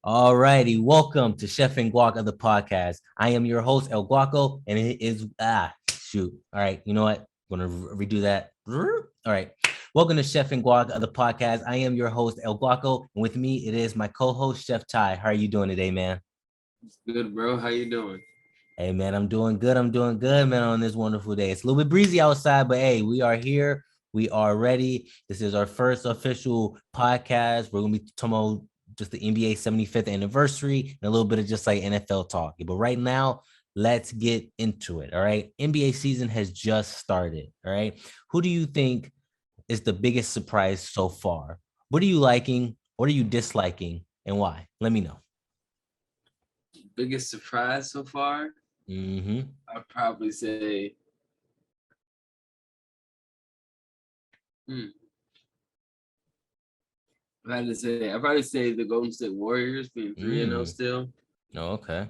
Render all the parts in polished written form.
All righty, welcome to Chef and Guac of the podcast. I am your host El Guaco, and it is shoot. All right, you know what? I'm gonna redo that. All right, welcome to Chef and Guac of the podcast. I am your host El Guaco, and with me it is my co-host Chef Ty. How are you doing today, man? Good, bro. How you doing? Hey, man, I'm doing good. I'm doing good, man, on this wonderful day. It's a little bit breezy outside, but hey, we are here. We are ready. This is our first official podcast. We're gonna be talking about just the NBA 75th anniversary and a little bit of just like NFL talk. But right now, let's get into it. All right. NBA season has just started. All right. Who do you think is the biggest surprise so far? What are you liking? What are you disliking? And why? Let me know. Biggest surprise so far? Mm-hmm. I'd probably say, hmm, I'd probably say the Golden State Warriors being 3-0 Mm. still. Oh, okay.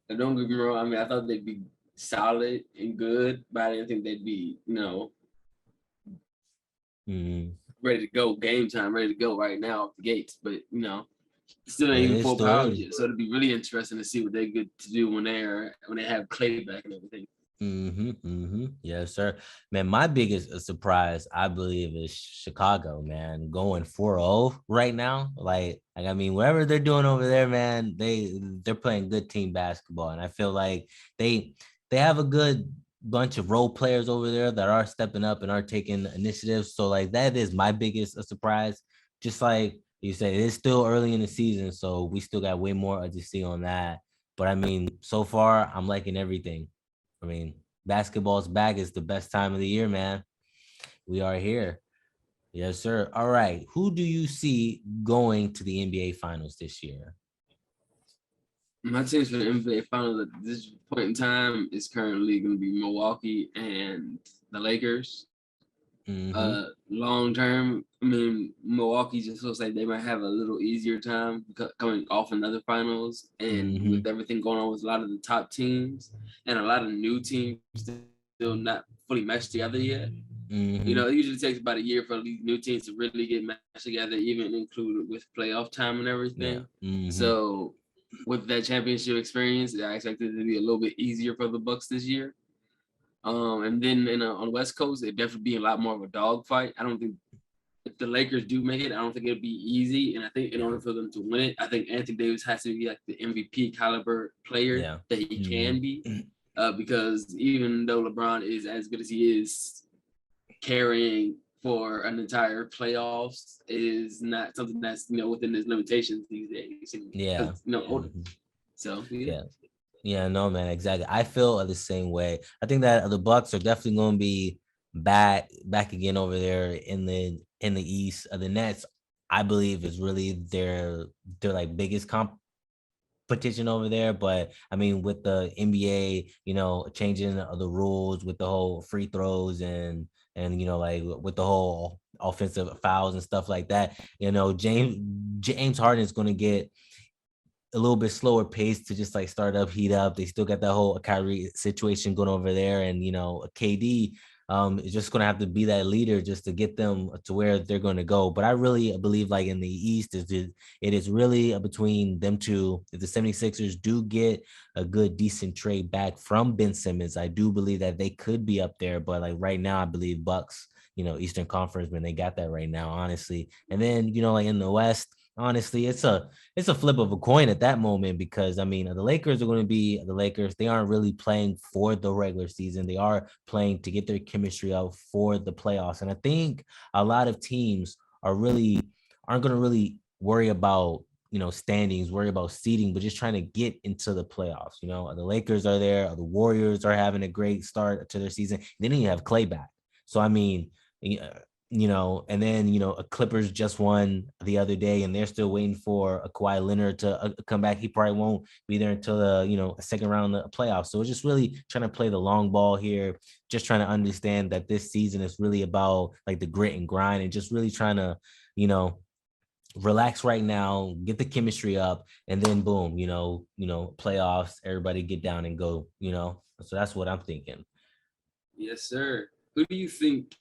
And don't get me wrong. I mean, I thought they'd be solid and good, but I didn't think they'd be, Mm. ready to go game time, ready to go right now off the gates. But still ain't Yeah, even it's full still power early. yet. So it'd be really interesting to see what they get to do when they have Clay back and everything. Mm-hmm. Mm-hmm. Yes, sir. Man, my biggest surprise, I believe, is Chicago, man, going 4-0 right now. Like I mean, whatever they're doing over there, man, they're playing good team basketball. And I feel like they they have a good bunch of role players over there that are stepping up and are taking initiatives. So like that is my biggest surprise. Just like you said, it is still early in the season, so we still got way more to see on that. But I mean, so far, I'm liking everything. I mean, basketball's back. Is the best time of the year, man. We are here. Yes, sir. All right. Who do you see going to the NBA Finals this year? My teams for the NBA Finals at this point in time is currently going to be Milwaukee and the Lakers. Mm-hmm. Long term, I mean, Milwaukee just looks like they might have a little easier time coming off another finals, and Mm-hmm. with everything going on with a lot of the top teams and a lot of new teams still not fully meshed together yet. Mm-hmm. It usually takes about a year for these new teams to really get meshed together, even included with playoff time and Yeah. everything. Mm-hmm. So, with that championship experience, I expect it to be a little bit easier for the Bucks this year. And then on the West Coast, it definitely be a lot more of a dogfight. I don't think if the Lakers do make it, I don't think it'll be easy. And I think in Yeah. order for them to win it, I think Anthony Davis has to be like the MVP caliber player Yeah. that he can be. Mm-hmm. Because even though LeBron is as good as he is, carrying for an entire playoffs is not something that's within his limitations these days. Yeah. Because older. Mm-hmm. So yeah. Yeah. Yeah, no, man, exactly. I feel the same way. I think that the Bucks are definitely going to be back again over there in the East. The Nets, I believe, is really their like biggest competition over there. But I mean, with the NBA, changing the rules with the whole free throws and like with the whole offensive fouls and stuff like that, James Harden is going to get a little bit slower pace to just like start up, heat up. They still got that whole Kyrie situation going over there, and KD is just gonna have to be that leader just to get them to where they're going to go. But I really believe like in the East it is really between them two. If the 76ers do get a good decent trade back from Ben Simmons, I do believe that they could be up there. But like right now, I believe Bucks. Eastern Conference when they got that right now, honestly. And then like in the West, honestly, it's a flip of a coin at that moment because I mean the Lakers are going to be the Lakers. They aren't really playing for the regular season. They are playing to get their chemistry out for the playoffs. And I think a lot of teams aren't going to really worry about standings, worry about seeding, but just trying to get into the playoffs. The Lakers are there. The Warriors are having a great start to their season. They didn't even have Clay back. So I mean, and then a Clippers just won the other day, and they're still waiting for a Kawhi Leonard to come back. He probably won't be there until the a second round of playoffs. So it's just really trying to play the long ball here, just trying to understand that this season is really about like the grit and grind, and just really trying to you know relax right now, get the chemistry up, and then boom, playoffs, everybody get down and go. So that's what I'm thinking. Yes, sir. Who do you think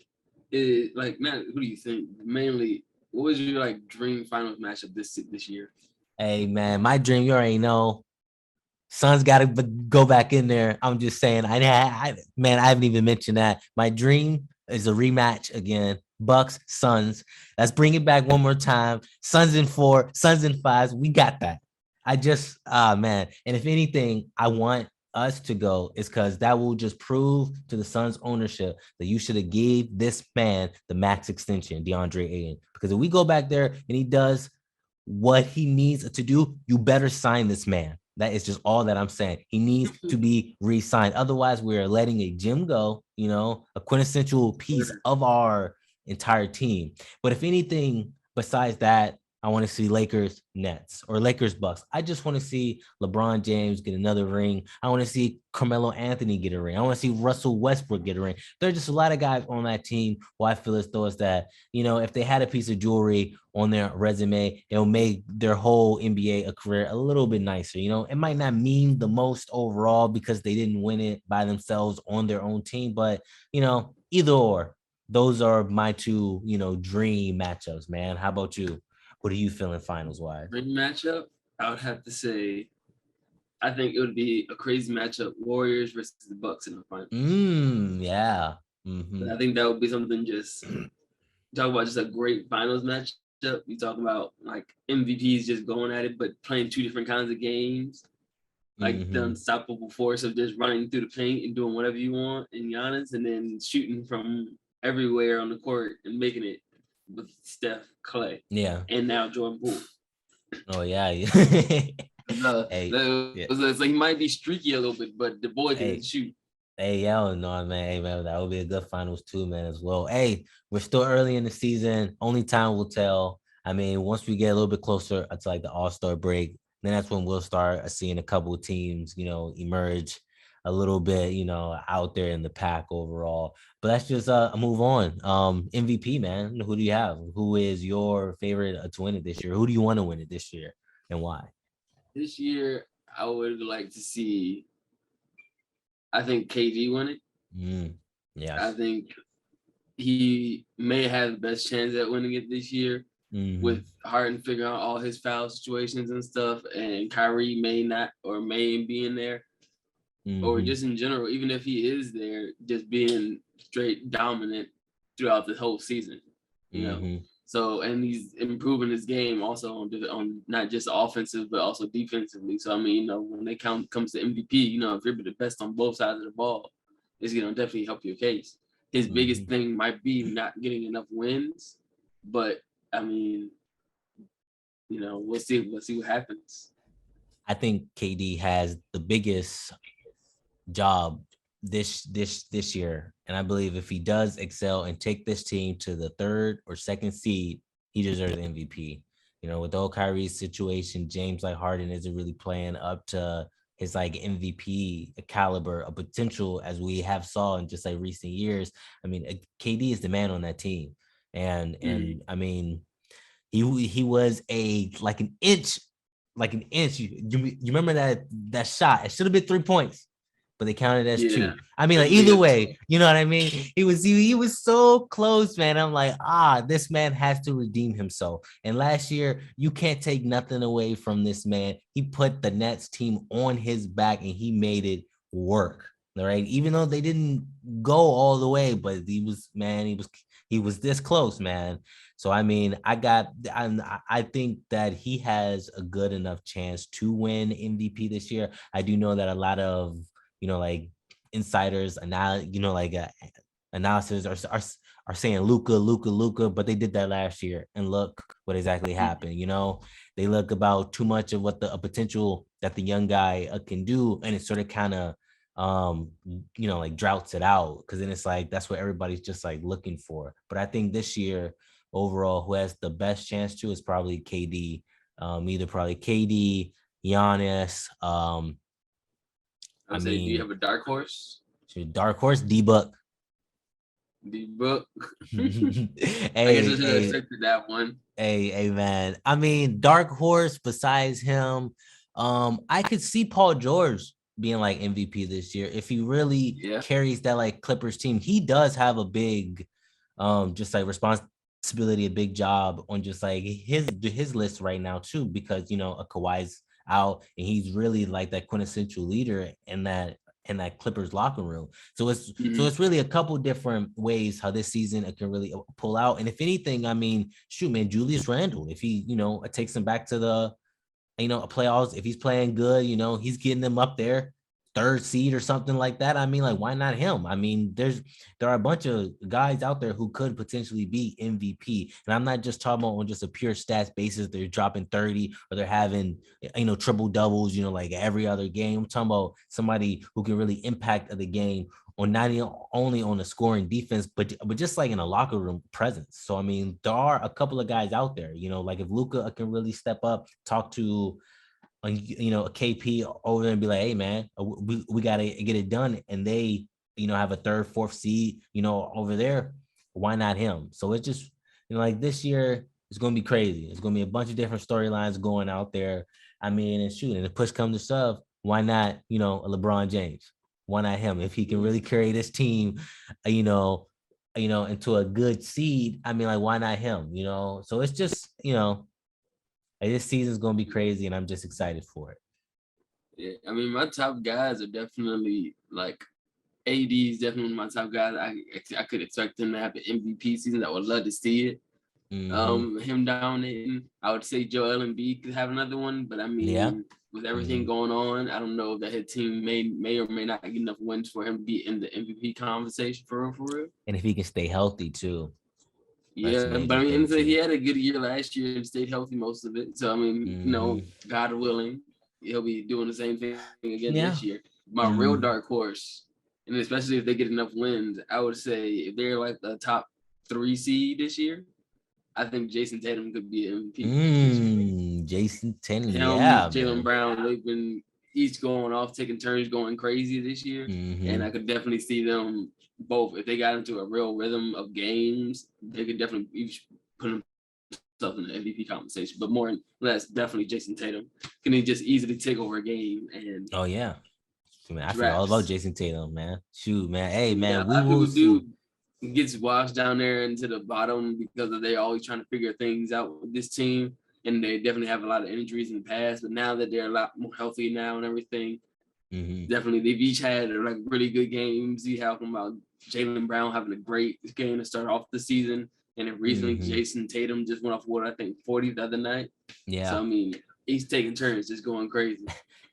is like Matt? Who do you think mainly? What was your like dream finals matchup this year? Hey man, my dream, you already know. Suns got to go back in there. I'm just saying. Man, I haven't even mentioned that. My dream is a rematch again. Bucks, Suns. Let's bring it back one more time. Suns in 4, Suns in 5. We got that. I just, man. And if anything, I want us to go is because that will just prove to the Suns ownership that you should have gave this man the max extension, DeAndre Ayton. Because if we go back there and he does what he needs to do, you better sign this man. That is just all that I'm saying. He needs to be re-signed. Otherwise, we're letting a gym go, a quintessential piece of our entire team. But if anything, besides that, I want to see Lakers Nets or Lakers Bucks. I just want to see LeBron James get another ring. I want to see Carmelo Anthony get a ring. I want to see Russell Westbrook get a ring. There's just a lot of guys on that team who I feel as though is that, if they had a piece of jewelry on their resume, it'll make their whole NBA a career a little bit nicer. It might not mean the most overall because they didn't win it by themselves on their own team, but either or, those are my two, dream matchups, man. How about you? What are you feeling finals wise? Dream matchup, I would have to say, I think it would be a crazy matchup: Warriors versus the Bucks in the finals. Yeah. Mm-hmm. I think that would be something. Just talk about just a great finals matchup. You talk about like MVPs just going at it, but playing two different kinds of games. Like the unstoppable force of just running through the paint and doing whatever you want in Giannis, and then shooting from everywhere on the court and making it with Steph, Clay, and now Jordan Poole. Oh yeah. It's like he might be streaky a little bit, but the boy can shoot. Hey, yeah, no, man. Hey, man, that would be a good finals too, man, as well. Hey, we're still early in the season. Only time will tell. I mean, once we get a little bit closer to like the All-Star break, then that's when we'll start seeing a couple of teams, emerge a little bit, out there in the pack overall. But let's just move on. MVP, man. Who do you have? Who is your favorite to win it this year? Who do you want to win it this year, and why? This year, I would like to see. I think KD win it. Yeah. I think he may have the best chance at winning it this year with Harden figuring out all his foul situations and stuff, and Kyrie may not or may be in there, or just in general, even if he is there, just being straight dominant throughout the whole season, So, and he's improving his game also on not just offensive but also defensively. So I mean, when it comes to MVP, if you're the best on both sides of the ball, it's gonna definitely help your case. His biggest thing might be not getting enough wins, but I mean, we'll see. Let's see what happens. I think KD has the biggest job this year, and I believe if he does excel and take this team to the 3rd or 2nd seed, he deserves MVP. With the whole Kyrie situation, James Harden isn't really playing up to his MVP caliber of potential as we have saw in just recent years. I mean, KD is the man on that team, and I mean, he was an inch. You remember that shot? It should have been 3 points, but they counted as 2. I mean, either way, you know what I mean? He was so close, man. I'm like, this man has to redeem himself. And last year, you can't take nothing away from this man. He put the Nets team on his back and he made it work. All right. Even though they didn't go all the way, but he was this close, man. So, I mean, I think that he has a good enough chance to win MVP this year. I do know that a lot of, insiders, analysis are saying Luka, but they did that last year. And look what exactly happened. They look about too much of what the potential that the young guy can do. And it sort of kind of, droughts it out. Cause then it's that's what everybody's just looking for. But I think this year, overall, who has the best chance to is probably KD. Either probably KD, Giannis. Do you have a dark horse? Dark horse, D-Book. D-Book. I guess I should have accepted that one. Hey, man. I mean, dark horse besides him, I could see Paul George being MVP this year if he really carries that Clippers team. He does have a big just responsibility responsibility, a big job on just like his list right now too, because a Kawhi's out and he's really like that quintessential leader in that Clippers locker room. So it's really a couple different ways how this season it can really pull out. And if anything, I mean, shoot, man, Julius Randle, if he takes him back to the playoffs, if he's playing good, he's getting them up there, third seed or something like that. I mean, like, why not him? I mean, there are a bunch of guys out there who could potentially be MVP. And I'm not just talking about on just a pure stats basis, they're dropping 30 or they're having, triple doubles, like every other game. I'm talking about somebody who can really impact the game on not only on the scoring defense, but just like in a locker room presence. So I mean, there are a couple of guys out there, like if Luka can really step up, talk to a KP over there and be like, hey man, we gotta get it done, and they have a third, fourth seed, over there. Why not him? So it's just like this year it's gonna be crazy. It's gonna be a bunch of different storylines going out there. I mean, and shoot, and if push comes to shove, why not a LeBron James? Why not him? If he can really carry this team, into a good seed, I mean, like, why not him? So it's just this season's gonna be crazy, and I'm just excited for it. Yeah, I mean, my top guys are definitely like AD is definitely one of my top guys. I could expect him to have an MVP season. I would love to see it. Him dominating. I would say Joel Embiid could have another one, but I Yeah. mean, with everything going on, I don't know that his team may or may not get enough wins for him to be in the MVP conversation for real, for real. And if he can stay healthy too, that's a Yeah, but major I thing mean, he too. had a good year last year and stayed healthy most of it. So I mean, God willing, he'll be doing the same thing again Yeah. this year. My real dark horse, and especially if they get enough wins, I would say if they're like the top 3 seed this year, I think Jason Tatum could be MVP. Jason Tatum, Him, yeah, Jaylen man. Brown, they've been each going off, taking turns, going crazy this year, and I could definitely see them both. If they got into a real rhythm of games, they could definitely each put themselves in the MVP conversation. But more or less, definitely Jason Tatum. Can he just easily take over a game and Oh yeah. Man, I forgot all about drafts? Jason Tatum, man. Shoot, man. Hey, Yeah, man, a we lot of will people see. do gets washed down there into the bottom because they're always trying to figure things out with this team, and they definitely have a lot of injuries in the past. But now that they're a lot more healthy now and everything, definitely they've each had like really good games. You talking about Jaylen Brown having a great game to start off the season, and then recently Jason Tatum just went off what I think 40 the other night. Yeah. So I mean, he's taking turns, just going crazy.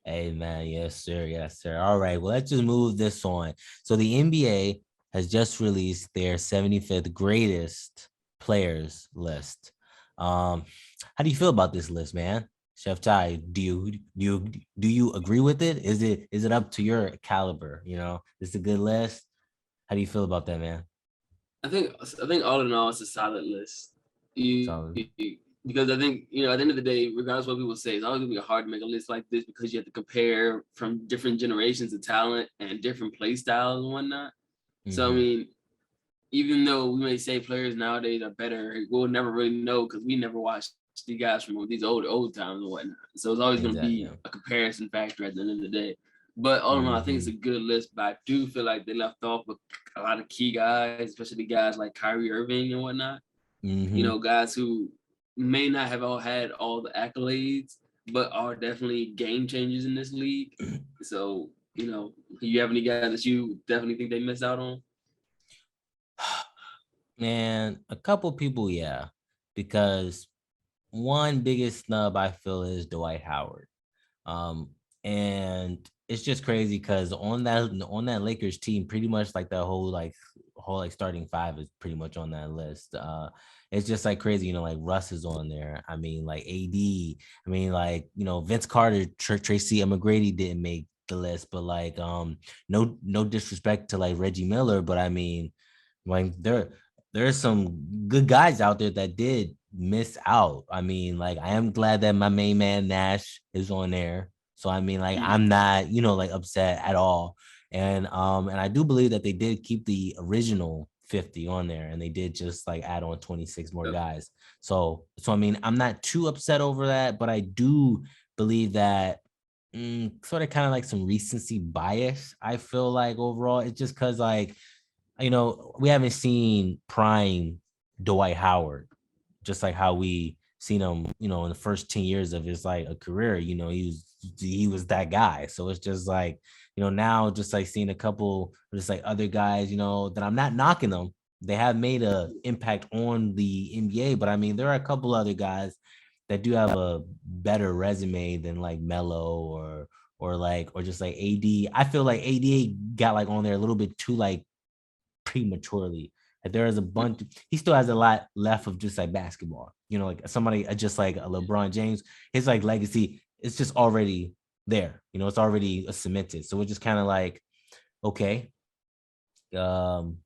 Hey, man. Yes, sir. Yes, sir. All right. Well, let's just move this on. So the NBA has just released their 75th greatest players list. How do you feel about this list, man? Chef Ty, do you agree with it? Is it up to your caliber? Is it a good list? How do you feel about that, man? I think all in all, it's a solid list. So, Because I think at the end of the day, regardless of what people say, it's always gonna be hard to make a list like this because you have to compare from different generations of talent and different play styles and whatnot. So I mean, even though we may say players nowadays are better, we'll never really know because we never watched the guys from these old times and whatnot. So it's always going to exactly. be a comparison factor at the end of the day. But all in all, I think it's a good list. But I do feel like they left off with a lot of key guys, especially guys like Kyrie Irving and whatnot. Guys who may not have all had all the accolades, but are definitely game changers in this league. So, you have any guys that you definitely think they missed out on? Man, a couple people, yeah, because one biggest snub I feel is Dwight Howard. Um, and it's just crazy because on that Lakers team, pretty much like the whole starting five is pretty much on that list. It's just like crazy, like Russ is on there. I mean, like AD. I mean, like Vince Carter, Tracy McGrady didn't make the list, but like no disrespect to like Reggie Miller, but I mean, like there's some good guys out there that did miss out. I mean, like I am glad that my main man Nash is on there. So I mean, like I'm not, like upset at all. And I do believe that they did keep the original 50 on there, and they did just like add on 26 more guys. So I mean, I'm not too upset over that, but I do believe that sort of kind of like some recency bias. I feel like overall, it's just because like we haven't seen prime Dwight Howard, just like how we seen him, you know, in the first 10 years of his like a career, you know, he was that guy. So it's just like, you know, now just like seeing a couple just like other guys, you know, that I'm not knocking them. They have made a impact on the NBA, but I mean, there are a couple other guys that do have a better resume than like Melo or just like AD. I feel like AD got like on there a little bit too like prematurely. Like there is a bunch. He still has a lot left of just like basketball. You know, like somebody just like a LeBron James, his like legacy is just already there. You know, it's already cemented. So we're just kind of like, okay, um,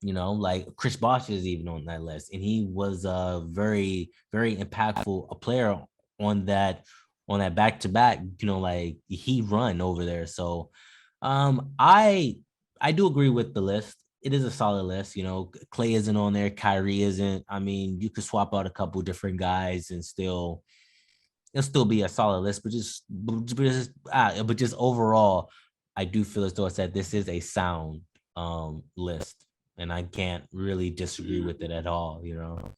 you know, like Chris Bosh is even on that list, and he was a very, very impactful a player on that back to back. You know, like he run over there. So, I do agree with the list. It is a solid list. You know, Clay isn't on there, Kyrie isn't. I mean, you could swap out a couple different guys and still it'll still be a solid list, but just overall, I do feel as though I said this is a sound list, and I can't really disagree with it at all. You know,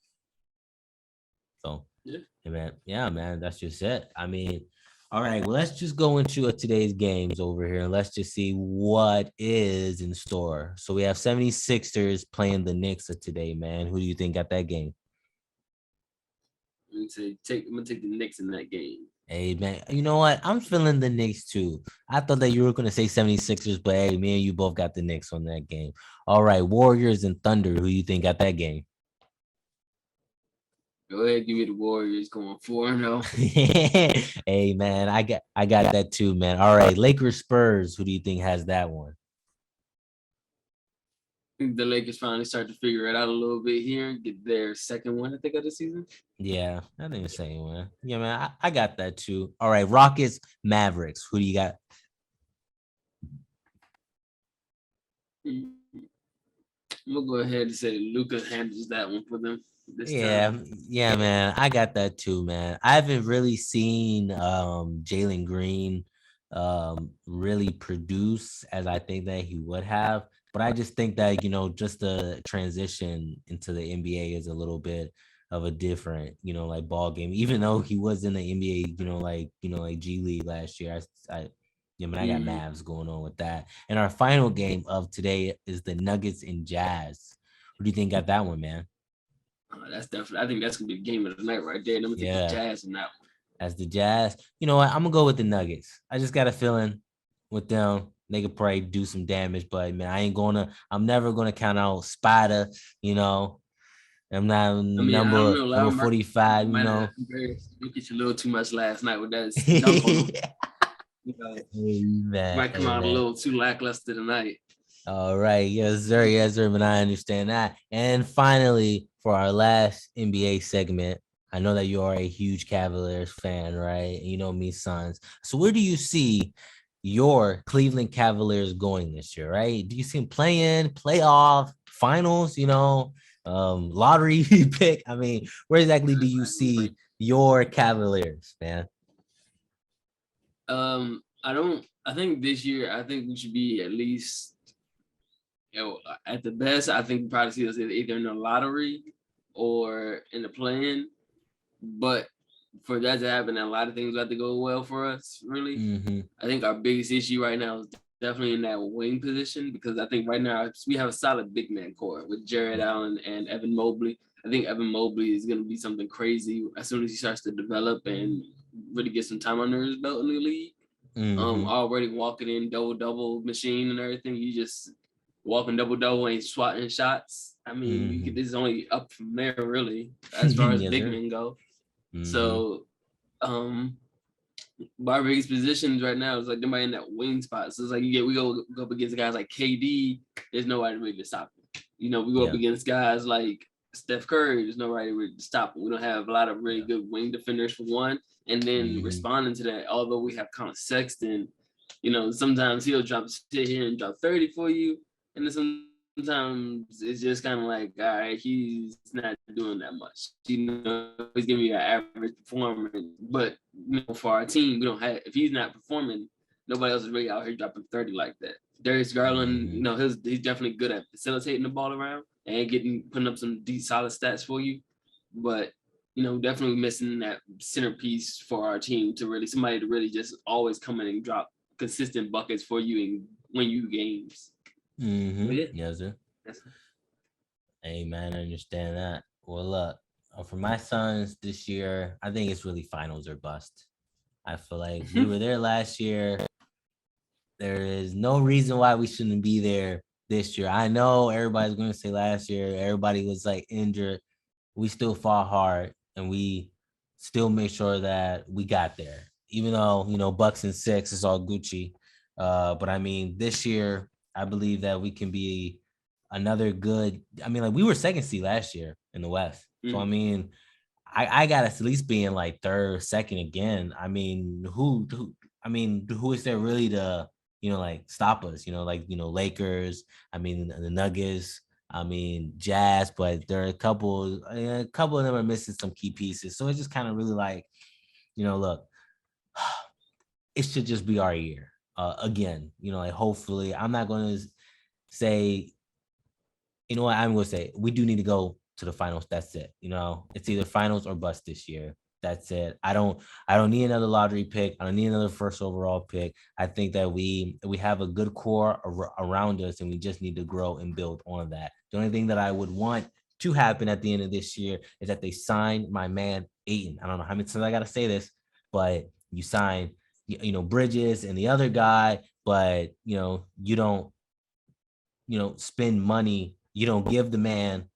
so yeah, man, that's just it. I mean, all right, well, let's just go into today's games over here, and let's just see what is in store. So we have 76ers playing the Knicks today, man. Who do you think got that game? I'm gonna take the Knicks in that game. Hey, man, you know what? I'm feeling the Knicks too. I thought that you were going to say 76ers, but hey, me and you both got the Knicks on that game. All right, Warriors and Thunder. Who you think got that game? Go ahead, give me the Warriors going 4-0. Hey, man, I got that too, man. All right, Lakers Spurs. Who do you think has that one? I think the Lakers finally start to figure it out a little bit here, get their second one, I think, of the season. Yeah, I think the same one. Yeah, man, I got that too. All right, Rockets Mavericks. Who do you got? I'm gonna go ahead and say Luka handles that one for them this Yeah, time. yeah, man. I got that too, man. I haven't really seen Jalen Green really produce as I think that he would have. But I just think that, you know, just the transition into the NBA is a little bit of a different, you know, like ball game. Even though he was in the NBA, like G League last year. Yeah, man, I got Mm. Mavs going on with that. And our final game of today is the Nuggets and Jazz. Who do you think got that one, man? That's definitely. I think that's gonna be the game of the night right there. And I'm gonna take the Yeah. Jazz in that one. As the Jazz. You know what? I'm gonna go with the Nuggets. I just got a feeling with them they could probably do some damage, but man, I'm never gonna count out Spider. You know, I'm not I mean, I don't know. number Larry Mark 45. You might have know. embarrassed Jokic a little too much last night with that dunk on him. You know, Amen. might come out a Amen. little too lackluster tonight. All right. Yes, sir, man. I understand that. And finally, for our last NBA segment, I know that you are a huge Cavaliers fan, right? And you know me, Suns. So where do you see your Cleveland Cavaliers going this year, right? Do you see them playing, playoff, finals, lottery pick? I mean, where exactly do you see your Cavaliers, man? I don't. I think this year, I think we should be at least, at the best. I think we probably see us either in the lottery or in the play-in. But for that to happen, a lot of things have to go well for us. Really, Mm-hmm. I think our biggest issue right now is definitely in that wing position because I think right now we have a solid big man core with Jared Allen and Evan Mobley. I think Evan Mobley is going to be something crazy as soon as he starts to develop and really get some time under his belt in the league. Mm-hmm. Already walking in double machine and everything. You just walking double and swatting shots. I mean, this is only up from there really as far as Yes, big sir. men go. Mm-hmm. So, our biggest positions right now is like nobody in that wing spot. So it's like we go up against guys like KD. There's nobody really to stop him. You know, we go up Yeah. against guys like Steph Curry. There's nobody really to stop him. We don't have a lot of really good wing defenders for one. And then responding to that, although we have Colin Sexton, you know, sometimes he'll sit here and drop 30 for you, and then sometimes it's just kind of like, all right, he's not doing that much. You know, he's giving you an average performance. But for our team, we don't have. If he's not performing, nobody else is really out here dropping 30 like that. Darius Garland, he's definitely good at facilitating the ball around. and putting up some deep solid stats for you. But definitely missing that centerpiece for our team to really somebody to really just always come in and drop consistent buckets for you and win you games. Yeah. Yes, sir. Hey man, I understand that. Well, look, for my Suns this year, I think it's really finals or bust. I feel like we were there last year. There is no reason why we shouldn't be there this year. I know everybody's going to say last year everybody was like injured. We still fought hard and we still made sure that we got there. Even though, Bucks and 6 is all Gucci. But I mean, this year, I believe that we can be another good. I mean, like we were second seed last year in the West. So I mean, I got us at least being like third, second again. I mean, who is there really to, like stop us? Lakers. I mean, the Nuggets. I mean, Jazz. But there are a couple of them are missing some key pieces. So it's just kind of really like, look, it should just be our year again. Like hopefully, I'm not going to say. You know what I'm going to say? We do need to go to the finals. That's it. It's either finals or bust this year. That's it. I don't need another lottery pick. I don't need another first overall pick. I think that we have a good core around us, and we just need to grow and build on that. The only thing that I would want to happen at the end of this year is that they sign my man Ayton. I don't know how many times I got to say this, but you sign, Bridges and the other guy, but you don't, spend money. You don't give the man,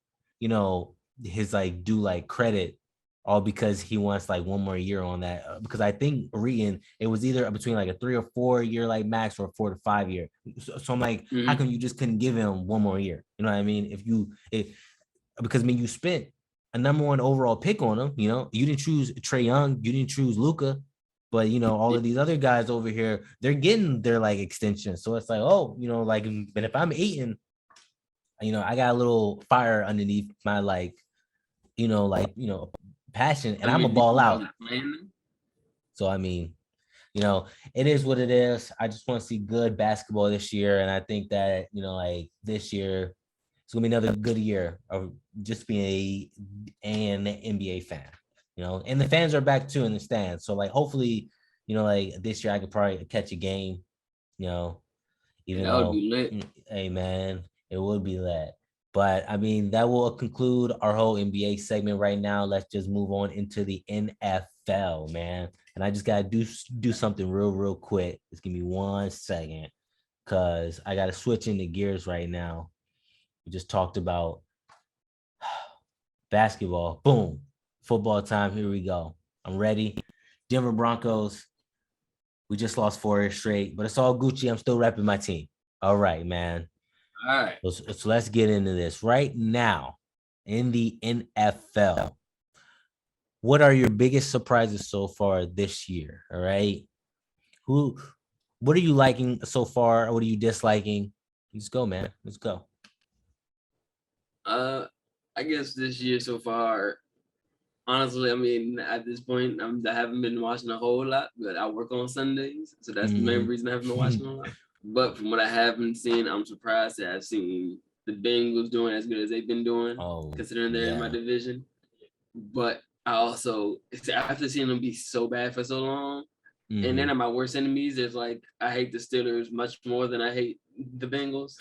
his like due like credit, all because he wants like one more year on that. Because I think Regan, it was either between like a 3 or 4 year like max or a 4 to 5 year. So I'm like, how come you just couldn't give him one more year? You know what I mean? Because I mean, you spent a number 1 overall pick on him. You didn't choose Trae Young, you didn't choose Luka, but all of these other guys over here, they're getting their like extension. So it's like, oh, like, but if I'm Ayton, I got a little fire underneath my passion, and I'm a ball out. So I mean, it is what it is. I just want to see good basketball this year, and I think that like this year, it's gonna be another good year of just being an NBA fan. And the fans are back too in the stands. So like, hopefully, like this year I could probably catch a game. Even that would though, be lit. hey man, it would be lit. But I mean, that will conclude our whole NBA segment right now. Let's just move on into the NFL, man. And I just gotta do something real quick. Just give me 1 second, cause I gotta switch into gears right now. We just talked about basketball. Boom, football time. Here we go. I'm ready. Denver Broncos. We just lost 4 straight, but it's all Gucci. I'm still repping my team. All right, man. All right. So let's get into this right now in the NFL. What are your biggest surprises so far this year? All right. What are you liking so far? What are you disliking? Let's go, man. Let's go. I guess this year so far, honestly, I mean, at this point, I haven't been watching a whole lot, but I work on Sundays, so that's the main reason I haven't been watching a lot. But from what I have been seeing, I'm surprised that I've seen the Bengals doing as good as they've been doing, considering they're in my division. But I also, after seeing them be so bad for so long, and then at my worst enemies, there's like, I hate the Steelers much more than I hate the Bengals.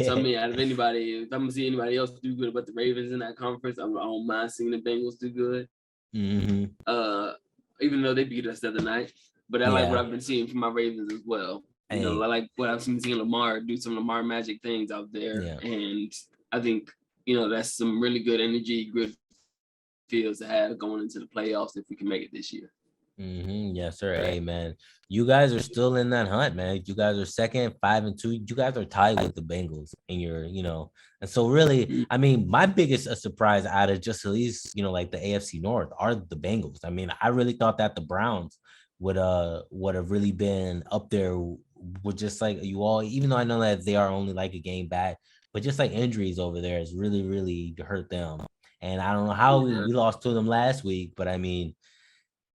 So I mean, out of anybody, if I'm gonna see anybody else do good about the Ravens in that conference, I don't mind seeing the Bengals do good. Even though they beat us the other night, but I like what I've been seeing from my Ravens as well. I like what I've seen Lamar do some Lamar magic things out there, and I think that's some really good energy, good feels to have going into the playoffs if we can make it this year. Yes, sir. Hey, man, you guys are still in that hunt, man. You guys are second, 5-2. You guys are tied with the Bengals, and and so really, I mean, my biggest surprise out of just at least like the AFC North are the Bengals. I mean, I really thought that the Browns would have really been up there with just like you all, even though I know that they are only like a game back, but just like injuries over there has really hurt them. And I don't know how we lost to them last week, but I mean,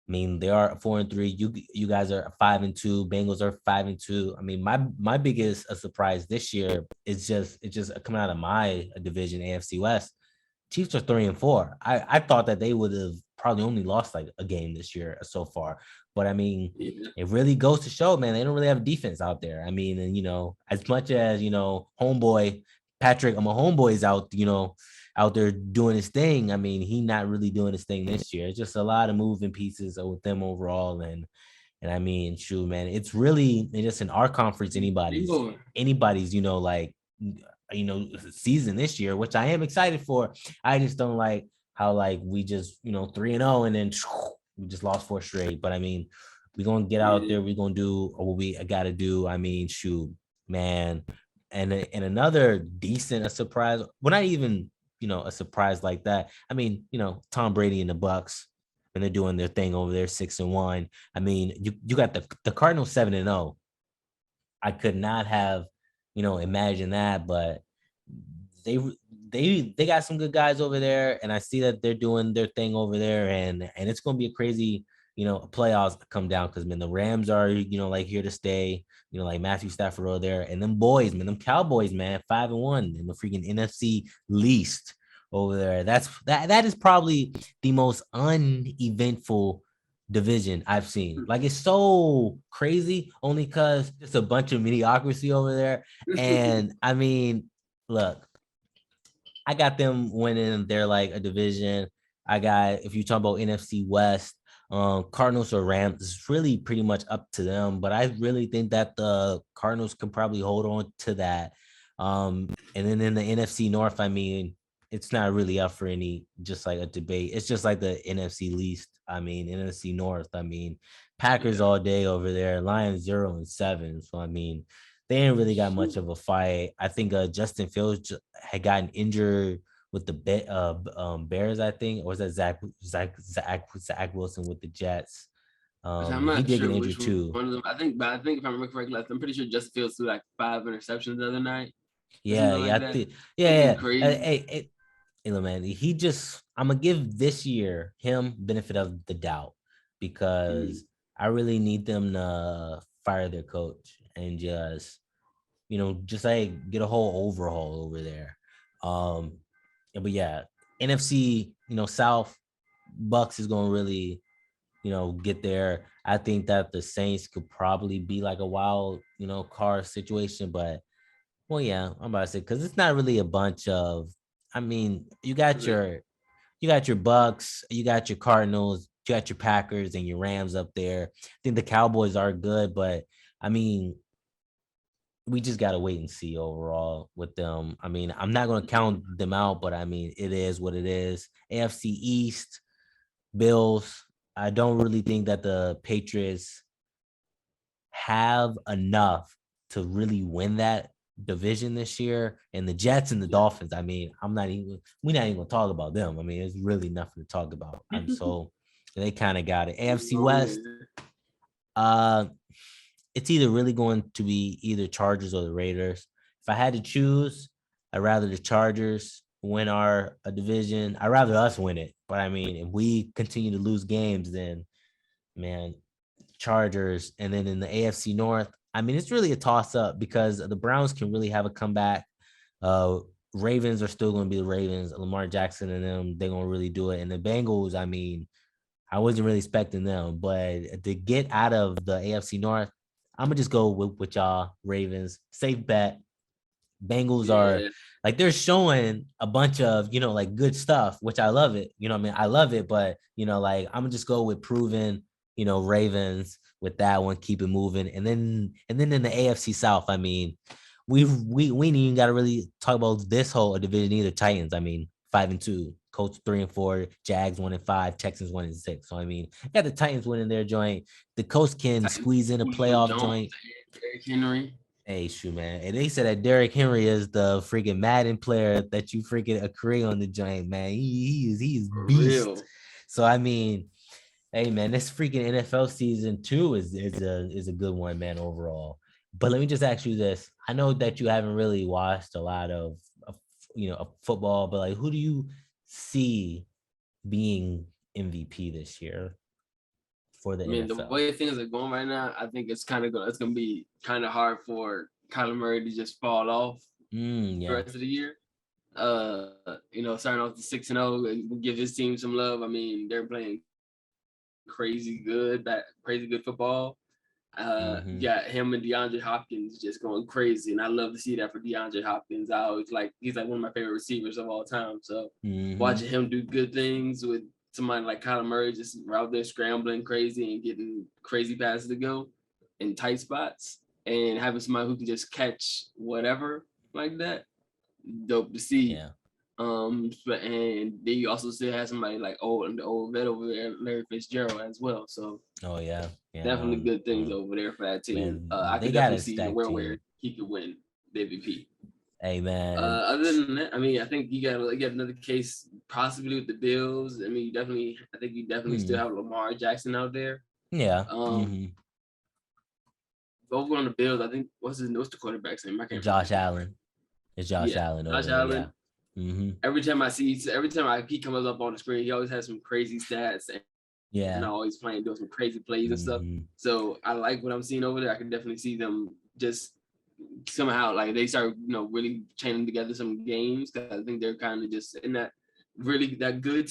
I mean, they are 4-3. You guys are 5-2. Bengals are 5-2. I mean, my biggest surprise this year is just coming out of my division, AFC West. Chiefs are 3-4. I thought that they would have probably only lost like a game this year so far. But I mean, Yeah. it really goes to show, man, they don't really have a defense out there. I mean, and as much as homeboy Patrick, I'm a homeboy's out, out there doing his thing. I mean, he not really doing his thing this year. It's just a lot of moving pieces with them overall. And I mean, shoot, man, it's really just in our conference, anybody's, season this year, which I am excited for. I just don't like how like we just 3-0 and then we just lost 4 straight. But I mean, we're gonna get out there, we're gonna do what we gotta do. I mean, shoot, man. And another decent surprise, well, not even a surprise like that. I mean, Tom Brady and the Bucks, and they're doing their thing over there, 6-1. I mean, you got the Cardinals 7-0. I could not have, imagined that, but they they got some good guys over there, and I see that they're doing their thing over there, and it's gonna be a crazy, playoffs come down because man, the Rams are like here to stay, like Matthew Stafford over there, and them boys, man, them Cowboys, man, 5-1 in the freaking NFC least over there. That is probably the most uneventful division I've seen. Like it's so crazy only because it's a bunch of mediocrity over there. And I mean, look, I got them winning. They're like a division. I got, if you talk about NFC West, Cardinals or Rams, it's really pretty much up to them. But I really think that the Cardinals can probably hold on to that. And then in the NFC North, I mean, it's not really up for any just like a debate. It's just like the NFC least. I mean, NFC North. I mean, Packers all day over there. Lions 0-7. So I mean, they ain't really got much of a fight. I think Justin Fields had gotten injured with the Bears, I think, or was that Zach Wilson with the Jets? I'm He not did get sure which injured too. one of them. I think if I remember correctly, I'm pretty sure Justin Fields threw like 5 interceptions the other night or Yeah, something yeah, like I that. think, yeah, Something yeah. crazy. Hey, look, man, I'm gonna give this year him benefit of the doubt Mhm. because I really need them to fire their coach and just like get a whole overhaul over there. Um, but yeah, NFC, South Bucks is gonna really, get there. I think that the Saints could probably be like a wild, card situation, but well, yeah, I'm about to say because it's not really a bunch of. I mean, you got your Bucks, you got your Cardinals, you got your Packers and your Rams up there. I think the Cowboys are good, but I mean, we just got to wait and see overall with them. I mean, I'm not going to count them out, but I mean, it is what it is. AFC East, Bills. I don't really think that the Patriots have enough to really win that division this year. And the Jets and the Yeah. Dolphins, I mean, we're not even gonna talk about them. I mean, it's really nothing to talk about. I'm so they kind of got it. AFC Oh, West, yeah. uh, it's either really going to be either Chargers or the Raiders. If I had to choose, I'd rather the Chargers win our a division. I'd rather us win it. But I mean, if we continue to lose games, then man, Chargers, and then in the AFC North, I mean, it's really a toss up because the Browns can really have a comeback. Uh, Ravens are still going to be the Ravens. Lamar Jackson and them, they're going to really do it. And the Bengals, I mean, I wasn't really expecting them, but to get out of the AFC North, I'm gonna just go with y'all Ravens. Safe bet. Bengals are Yeah. like they're showing a bunch of like good stuff, which I love it. I mean, I love it, but like I'm gonna just go with proven, Ravens with that one, keep it moving, and then in the AFC South, I mean, we ain't even got to really talk about this whole division either. Titans, I mean, 5-2, Colts 3-4, Jags 1-5, Texans 1-6. So I mean, got the Titans winning their joint. The Colts can Titans, squeeze in a Julio playoff Jones joint. and Derrick Henry. Hey, shoot, man. And they said that Derrick Henry is the freaking Madden player that you freaking agree on the joint, man. He is For beast. real. So I mean, hey, man, this freaking NFL season too is a good one, man, overall. But let me just ask you this: I know that you haven't really watched a lot of football, but like, who do you see being MVP this year? for the I mean, the NFL. way things are going right now, I think it's gonna be kind of hard for Kyler Murray to just fall off the Yeah. rest of the year. Starting off the 6-0 and give his team some love. I mean, they're playing crazy good football. Got him and DeAndre Hopkins just going crazy, and I love to see that for DeAndre Hopkins. He's like one of my favorite receivers of all time. So watching him do good things with somebody like Kyler Murray just out there scrambling crazy and getting crazy passes to go in tight spots, and having somebody who can just catch whatever like that, dope to see. Yeah. And then you also still have somebody like the old vet over there, Larry Fitzgerald as well. So Oh yeah. definitely good things over there for that team. Man, I they could got definitely a see the stacked world where team. he could win the MVP. Hey man. Other than that, I mean, I think you got another case possibly with the Bills. I mean, I think you definitely still have Lamar Jackson out there. Yeah. Over on the Bills, I think what's the quarterback's name? I can't Josh remember. Allen. It's Josh Allen over Josh there. Allen. Yeah. Every time he comes up on the screen, he always has some crazy stats and always doing some crazy plays and stuff. So I like what I'm seeing over there. I can definitely see them just somehow like they start really chaining together some games, because I think they're kind of just in that good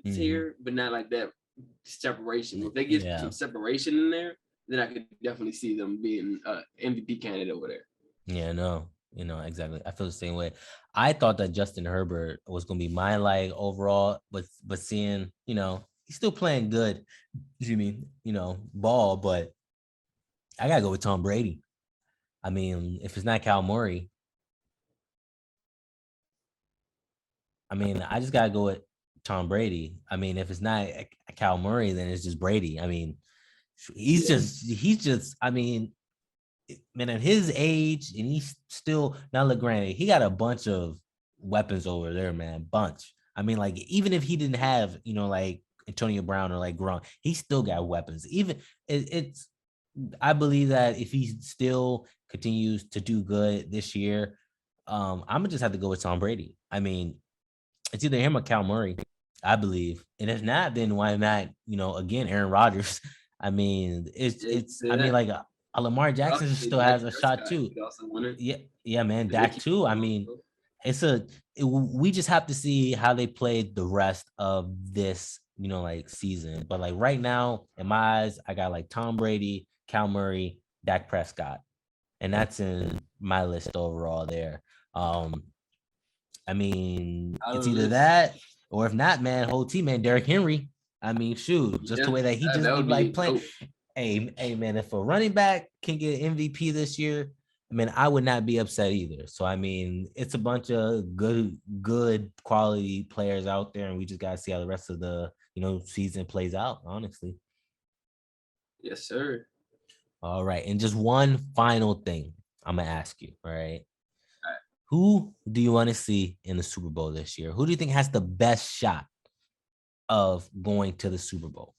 tier, but not like that separation. If they get some separation in there, then I could definitely see them being an MVP candidate over there. Yeah, no, exactly. I feel the same way. I thought that Justin Herbert was gonna be my overall, but seeing, he's still playing good, ball, but I gotta go with Tom Brady. I mean, if it's not Cal Murray, I mean, I just gotta go with Tom Brady. I mean, if it's not Cal Murray, then it's just Brady. I mean, he's just, I mean, man, at his age, and he's still, now look, granted, he got a bunch of weapons over there, man, bunch. I mean, like, even if he didn't have, like Antonio Brown or like Gronk, he still got weapons. Even it's, I believe that if he still continues to do good this year, I'm gonna just have to go with Tom Brady. I mean, it's either him or Cal Murray, I believe. And if not, then why not, again, Aaron Rodgers. I mean, I mean, like a Lamar Jackson still has a shot too. Yeah, man. Dak too. I mean, we just have to see how they play the rest of this, like season. But like right now, in my eyes, I got like Tom Brady, Cal Murray, Dak Prescott. And that's in my list overall there. I mean, it's either that, or if not, man, whole team, man, Derrick Henry. I mean, shoot, just the way that he just be like playing. Dope. Hey, man, if a running back can get MVP this year, I mean, I would not be upset either. So, I mean, it's a bunch of good quality players out there, and we just got to see how the rest of the, season plays out, honestly. Yes, sir. All right. And just one final thing I'm going to ask you, all right? Who do you want to see in the Super Bowl this year? Who do you think has the best shot of going to the Super Bowl?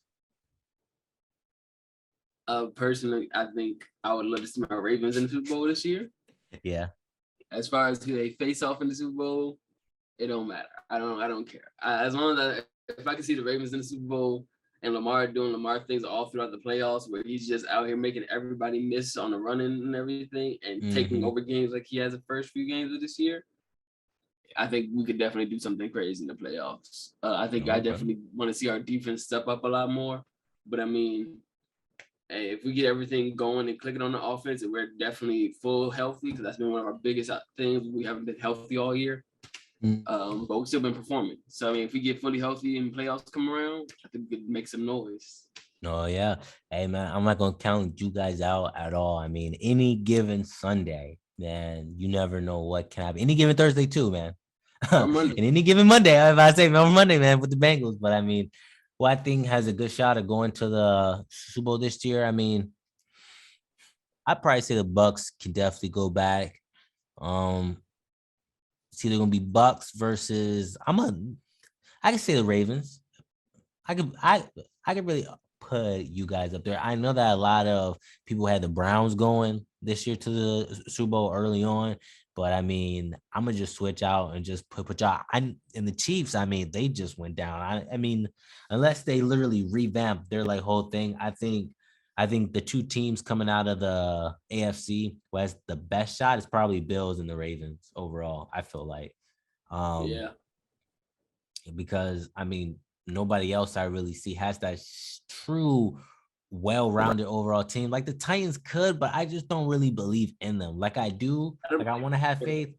Personally, I think I would love to see my Ravens in the Super Bowl this year. Yeah. As far as who they face off in the Super Bowl, it don't matter. I don't care. As long as if I can see the Ravens in the Super Bowl and Lamar doing Lamar things all throughout the playoffs, where he's just out here making everybody miss on the running and everything, and taking over games like he has the first few games of this year, I think we could definitely do something crazy in the playoffs. I think I definitely want to see our defense step up a lot more. But I mean, hey, if we get everything going and clicking on the offense, and we're definitely full healthy, because that's been one of our biggest things. We haven't been healthy all year. But we've still been performing. So I mean, if we get fully healthy and playoffs come around, I think we could make some noise. Oh yeah. Hey man, I'm not gonna count you guys out at all. I mean, any given Sunday, man, you never know what can happen. Any given Thursday too, man. And any given Monday, if I say on Monday, man, with the Bengals. But I mean, who I think has a good shot of going to the Super Bowl this year. I mean, I'd probably say the Bucks can definitely go back. It's either gonna be Bucks versus I can say the Ravens. I could really put you guys up there. I know that a lot of people had the Browns going this year to the Super Bowl early on, But I mean, I'm gonna just switch out and just put y'all. I in the Chiefs. I mean, they just went down. I mean, unless they literally revamp their like whole thing, I think the two teams coming out of the AFC West, the best shot is probably Bills and the Ravens overall. I feel like, um, Yeah. because I mean, nobody else I really see has that true well-rounded overall team. Like the Titans could, but I just don't really believe in them. Like I do, like I want to have faith.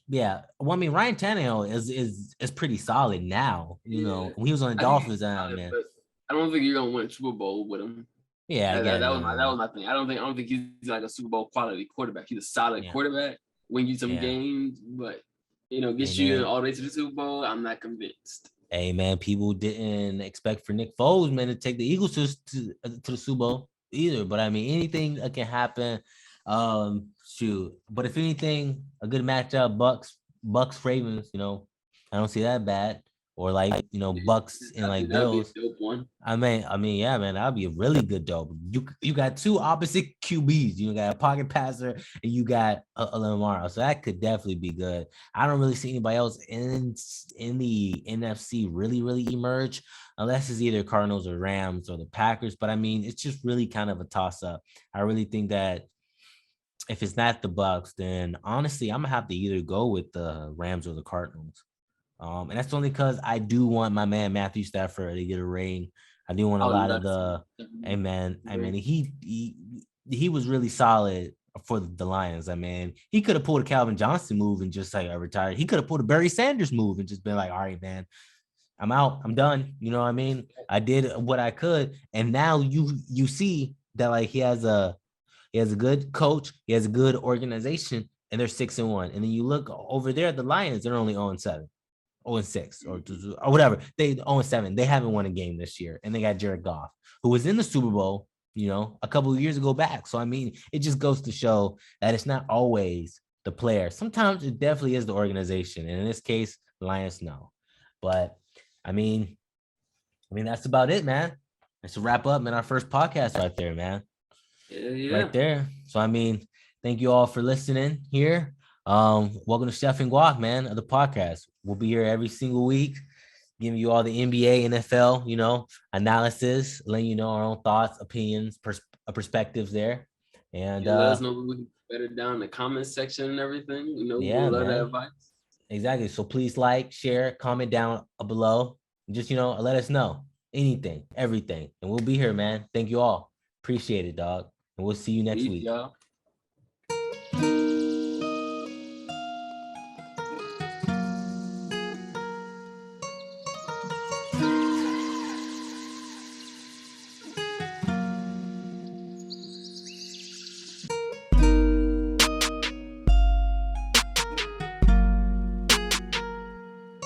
Yeah, well, I mean, Ryan Tannehill is pretty solid now. You Yeah. know, when he was on the I think he's Dolphins, solid, man. but I don't think you're gonna win a Super Bowl with him. Yeah, That, again, that was my thing. I don't think he's like a Super Bowl quality quarterback. He's a solid yeah, quarterback, win you some yeah. games, but Hey get you man, all the way to the Super Bowl. I'm not convinced. hey man, people didn't expect for Nick Foles, man, to take the Eagles to the Super Bowl either. But I mean, anything that can happen. Shoot. But if anything, a good matchup, Bucks Ravens. I don't see that bad. Or like Bucks and I like think that would be Bills. a dope one. I mean, yeah, man, that'd be a really good dope. You got two opposite QBs. You got a pocket passer and you got a Lamar, so that could definitely be good. I don't really see anybody else in the NFC really emerge, unless it's either Cardinals or Rams or the Packers. But I mean, it's just really kind of a toss up. I really think that if it's not the Bucks, then honestly, I'm gonna have to either go with the Rams or the Cardinals. And that's only because I do want my man Matthew Stafford to get a ring. I do want I a would lot love of to see the, hey him. man, he was really solid for the Lions. I mean, he could have pulled a Calvin Johnson move and just like retired. He could have pulled a Barry Sanders move and just been like, all right, man, I'm out, I'm done. You know what I mean? I did what I could, and now you see that like he has a good coach, he has a good organization, and they're 6-1. And then you look over there at the Lions, they're only 0-7. 0-6 or whatever. They 0-7. They haven't won a game this year. And they got Jared Goff, who was in the Super Bowl, a couple of years ago back. So I mean, it just goes to show that it's not always the player. Sometimes it definitely is the organization. And in this case, Lions no. But I mean, that's about it, man. That's a wrap up, man. Our first podcast right there, man. Yeah. Right there. So I mean, thank you all for listening here. Welcome to Chef and Guac, man, of the podcast. We'll be here every single week, giving you all the NBA, NFL, analysis, letting you know our own thoughts, opinions, perspectives there. And Yeah, let us know what we can do better down in the comments section and everything. yeah, We'll love that man. advice. Exactly. So please like, share, comment down below. Just, let us know anything, everything. And we'll be here, man. Thank you all. Appreciate it, dog. And we'll see you next Peace, week. y'all.